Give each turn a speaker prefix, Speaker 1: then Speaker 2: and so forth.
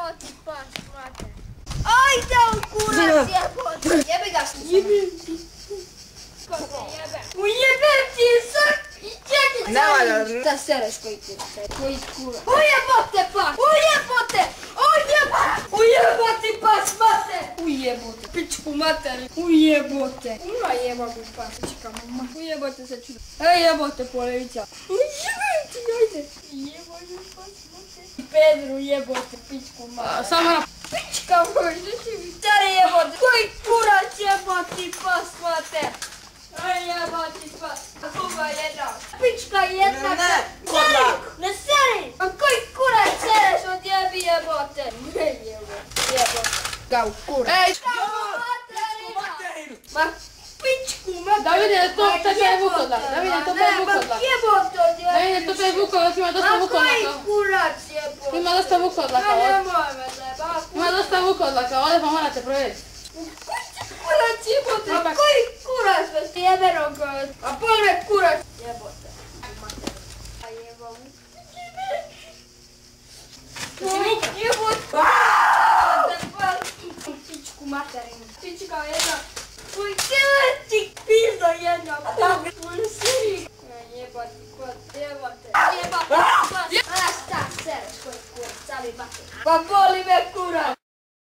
Speaker 1: jeboti pas, mate. Ajde u kurac jeboti. Jebi ga što sam. Ko te jebe? Ujebem ti sad. Čekaj,
Speaker 2: Ne valja.
Speaker 1: da sereš koji ti koji kurac. Ujebote pas. Ujebote. Ujeboti pas, mate. Ujebote. Pičku materi. Ujebote. Ima jebogu pas. Čekam, mama. Ujebote se čudo. Ej, jebote polevića. Ujebem ti, ajde. Jebote pas, mate. Pedru jebote, pičku mate.
Speaker 2: Samo na...
Speaker 1: Pička moj, stari jebote. Koji kurac jeboti pas, mate. Aj jeboti pas. Kuba jedna. Pička jedna.
Speaker 2: Ne, kodlak.
Speaker 1: Ne seri. A koji kurac sereš od jebi jebote. Ne jebote.
Speaker 2: Ga u kurac.
Speaker 1: Ej, ma pičku materinu.
Speaker 2: Da vidi to taj vukodlak. Da vidi to taj vukodlak.
Speaker 1: Jebote od jebi.
Speaker 2: Da vidi to taj vukodlak, ima dosta
Speaker 1: A koji
Speaker 2: vukodlaka.
Speaker 1: kurac jebote.
Speaker 2: Ima dosta vukodlaka.
Speaker 1: Ma nemoj me zajebati.
Speaker 2: Ima dosta vukodlaka, ovdje pa morate provjeriti.
Speaker 1: Koji kurac jebote. A koji kurac bez jebenog. A pogledaj kurac.